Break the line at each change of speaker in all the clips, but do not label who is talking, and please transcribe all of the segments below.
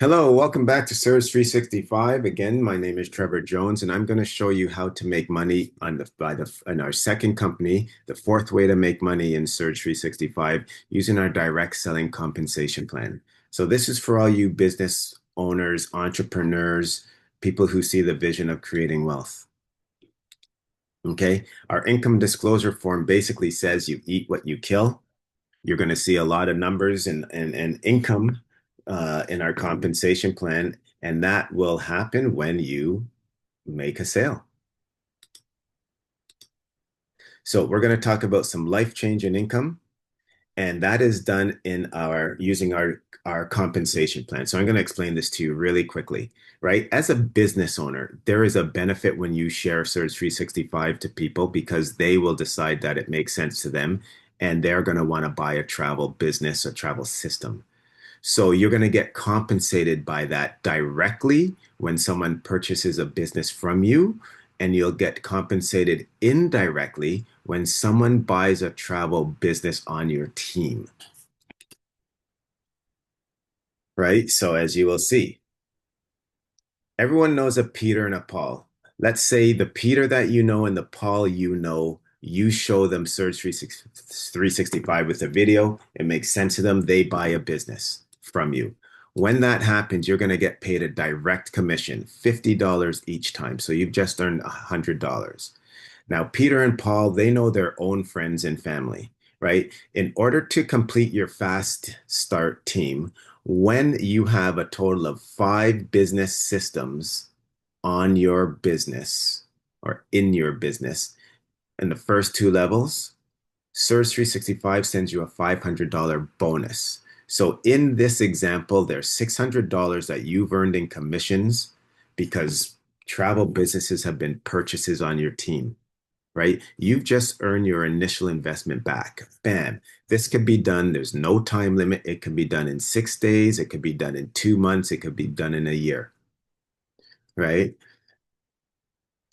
Hello, welcome back to Surge 365. Again, my name is Trevor Jones, and I'm going to show you how to make money in our second company, the fourth way to make money in Surge 365 using our direct selling compensation plan. So this is for all you business owners, entrepreneurs, people who see the vision of creating wealth. Okay, our income disclosure form basically says you eat what you kill. You're going to see a lot of numbers and income in our compensation plan, and that will happen when you make a sale. So we're going to talk about some life change in income, and that is done in our using our compensation plan. So I'm going to explain this to you really quickly, right? As a business owner, there is a benefit when you share Surge 365 to people because they will decide that it makes sense to them and they're going to want to buy a travel business, a travel system. So you're going to get compensated by that directly when someone purchases a business from you, and you'll get compensated indirectly when someone buys a travel business on your team, right? So as you will see, everyone knows a Peter and a Paul. Let's say the Peter that you know and the Paul you know, you show them Surge 365 with a video. It makes sense to them. They buy a business from you. When that happens, you're going to get paid a direct commission, $50 each time. So you've just earned $100. Now, Peter and Paul, they know their own friends and family, right? In order to complete your fast start team, when you have a total of 5 business systems on your business or in your business, in the first 2 levels, Surge 365 sends you a $500 bonus. So in this example, there's $600 that you've earned in commissions because travel businesses have been purchases on your team, right? You've just earned your initial investment back. Bam. This could be done. There's no time limit. It can be done in 6 days. It could be done in 2 months. It could be done in a year, right?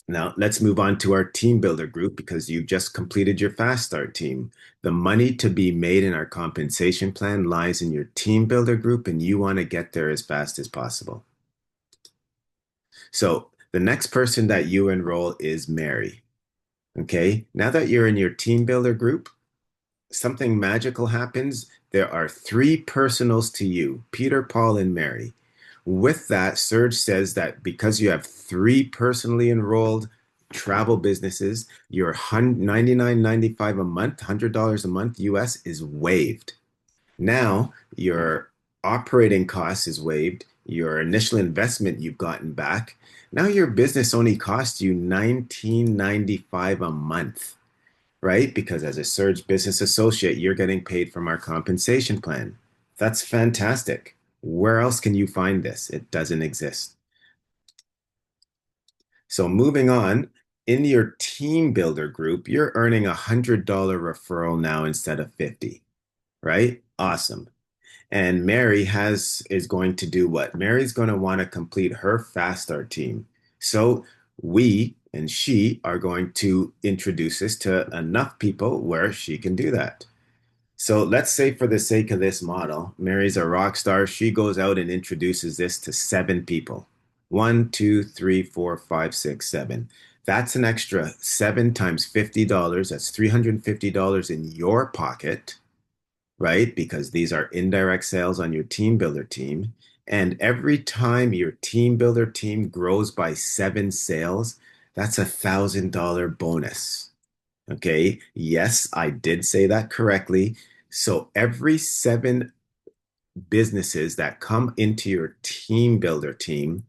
Now, let's move on to our team builder group because you've just completed your fast start team. The money to be made in our compensation plan lies in your team builder group, and you want to get there as fast as possible. So, the next person that you enroll is Mary. Okay, now that you're in your team builder group, something magical happens. There are 3 personals to you, Peter, Paul, and Mary. With that, Surge says that because you have 3 personally enrolled travel businesses, your 99.95 a month, $100 a month US is waived. Now, your operating cost is waived, your initial investment you've gotten back. Now your business only costs you 19.95 a month, right? Because as a Surge business associate, you're getting paid from our compensation plan. That's fantastic. Where else can you find this? It doesn't exist. So moving on, in your team builder group, you're earning $100 referral now instead of 50, right? Awesome. And Mary has is going to do what? Mary's going to want to complete her fast start team. So we and she are going to introduce this to enough people where she can do that. So let's say for the sake of this model, Mary's a rock star. She goes out and introduces this to 7 people. One, two, three, four, five, six, seven. That's an extra 7 times $50. That's $350 in your pocket, right? Because these are indirect sales on your team builder team. And every time your team builder team grows by 7 sales, that's $1,000 bonus. Okay. Yes, I did say that correctly. So every 7 businesses that come into your team builder team,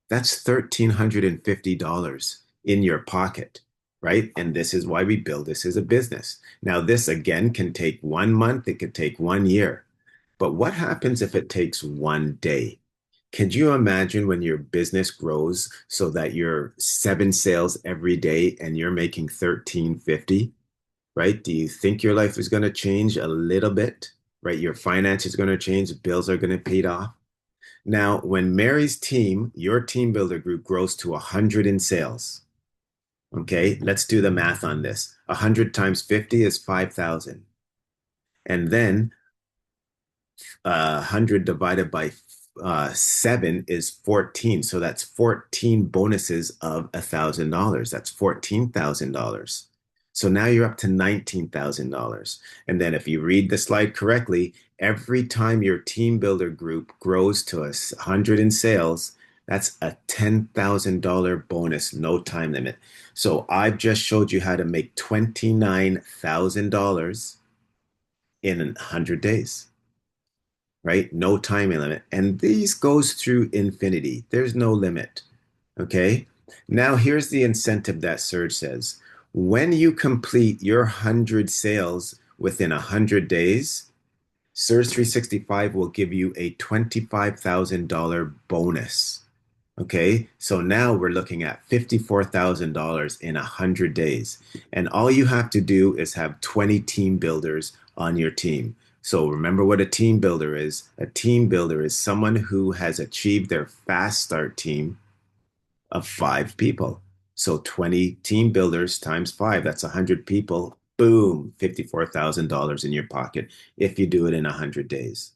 that's $1,350 in your pocket, right? And this is why we build this as a business. Now, this again can take 1 month, it could take 1 year. But what happens if it takes one day? Could you imagine when your business grows so that you're 7 sales every day and you're making 1350, right? Do you think your life is going to change a little bit, right? Your finance is going to change, bills are going to pay off. Now, when Mary's team, your team builder group grows to 100 in sales, okay, let's do the math on this. 100 times 50 is 5,000. And then 100 divided by seven is 14. So that's 14 bonuses of $1,000. That's $14,000. So now you're up to $19,000. And then if you read the slide correctly, every time your team builder group grows to 100 in sales, that's a $10,000 bonus, no time limit. So I've just showed you how to make $29,000 in 100 days, right? No time limit. And these goes through infinity. There's no limit. Okay. Now here's the incentive that Serge says. When you complete your 100 sales within 100 days, Surge 365 will give you a $25,000 bonus. Okay, so now we're looking at $54,000 in 100 days. And all you have to do is have 20 team builders on your team. So remember what a team builder is. A team builder is someone who has achieved their fast start team of 5 people. So 20 team builders times five, that's 100 people. Boom, $54,000 in your pocket if you do it in 100 days.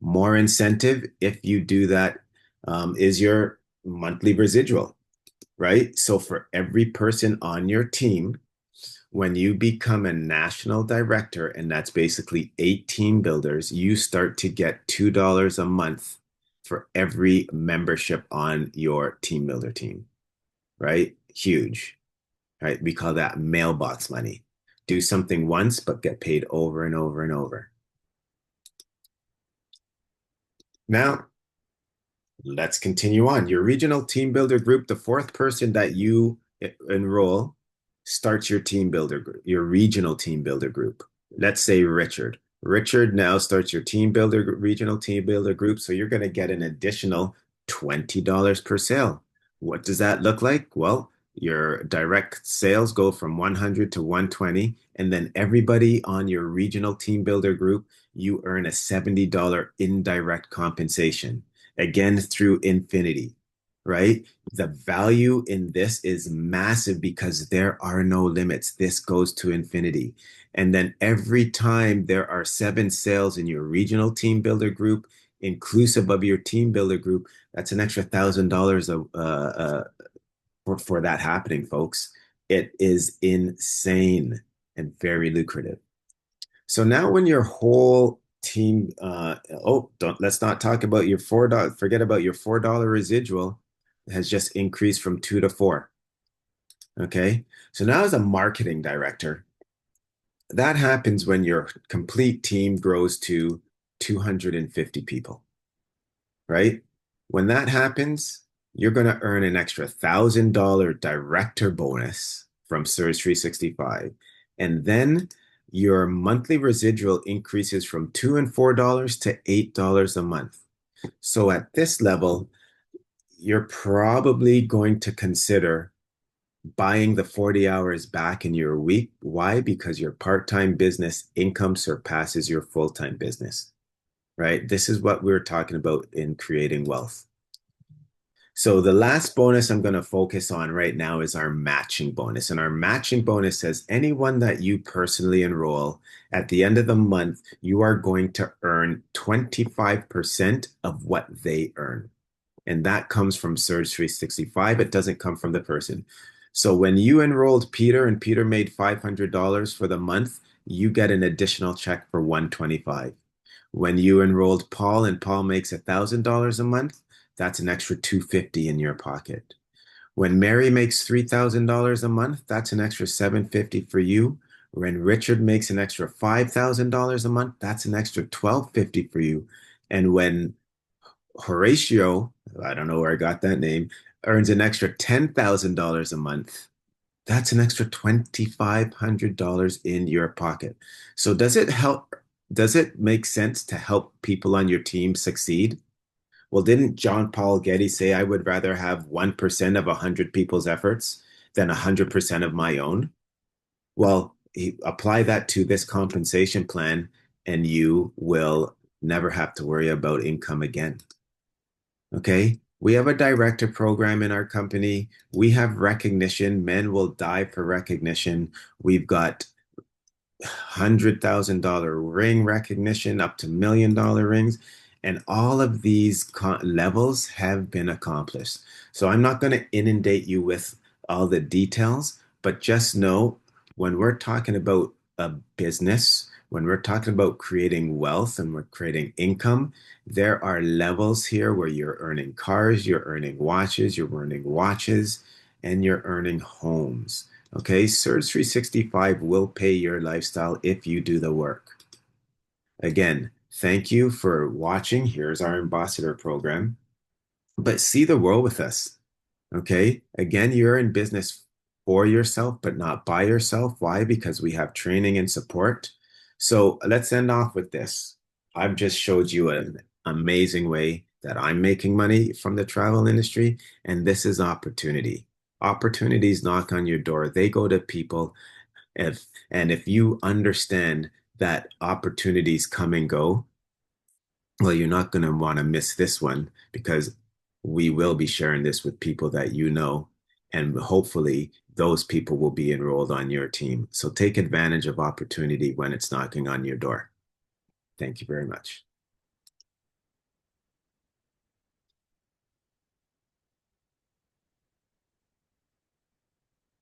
More incentive if you do that is your monthly residual, right? So for every person on your team, when you become a national director, and that's basically 8 team builders, you start to get $2 a month for every membership on your team builder team, right? Huge, right? We call that mailbox money. Do something once, but get paid over and over and over. Now, let's continue on. Your regional team builder group, the fourth person that you enroll starts your team builder group, your regional team builder group. Let's say Richard. Richard now starts your team builder, regional team builder group. So you're going to get an additional $20 per sale. What does that look like? Well, your direct sales go from 100 to 120. And then everybody on your regional team builder group, you earn a $70 indirect compensation. Again, through infinity, right? The value in this is massive because there are no limits. This goes to infinity. And then every time there are 7 sales in your regional team builder group, inclusive of your team builder group, that's an extra $1,000 for that happening, folks. It is insane and very lucrative. So now when your whole team, let's not talk about your $4, forget about your $4 residual has just increased from 2 to 4. Okay. So now as a marketing director, that happens when your complete team grows to 250 people, right? When that happens, you're going to earn an extra $1,000 director bonus from Surge 365. And then your monthly residual increases from $2 and $4 to $8 a month. So at this level, you're probably going to consider buying the 40 hours back in your week. Why? Because your part-time business income surpasses your full-time business, right? This is what we're talking about in creating wealth. So the last bonus I'm going to focus on right now is our matching bonus. And our matching bonus says anyone that you personally enroll at the end of the month, you are going to earn 25% of what they earn. And that comes from Surge 365. It doesn't come from the person. So when you enrolled Peter and Peter made $500 for the month, you get an additional check for $125. When you enrolled Paul and Paul makes $1,000 a month, that's an extra $250 in your pocket. When Mary makes $3,000 a month, that's an extra $750 for you. When Richard makes an extra $5,000 a month, that's an extra $1,250 for you. And when Horatio, I don't know where I got that name, earns an extra $10,000 a month, that's an extra $2,500 in your pocket. So does it help? Does it make sense to help people on your team succeed? Well, didn't John Paul Getty say, I would rather have 1% of 100 people's efforts than 100% of my own? Well, apply that to this compensation plan, and you will never have to worry about income again. Okay. We have a director program in our company. We have recognition. Men will die for recognition. We've got $100,000 ring recognition up to $1 million rings. And all of these levels have been accomplished. So I'm not going to inundate you with all the details, but just know when we're talking about a business, when we're talking about creating wealth and we're creating income, there are levels here where you're earning cars, you're earning watches, and you're earning homes. Okay, Surge 365 will pay your lifestyle if you do the work. Again, thank you for watching. Here's our ambassador program. But see the world with us. Okay. Again, you're in business for yourself, but not by yourself. Why? Because we have training and support. So let's end off with this. I've just showed you an amazing way that I'm making money from the travel industry, and this is opportunity. Opportunities knock on your door. They go to people. If you understand that opportunities come and go, well, you're not going to want to miss this one because we will be sharing this with people that you know, and hopefully those people will be enrolled on your team. So take advantage of opportunity when it's knocking on your door. Thank you very much.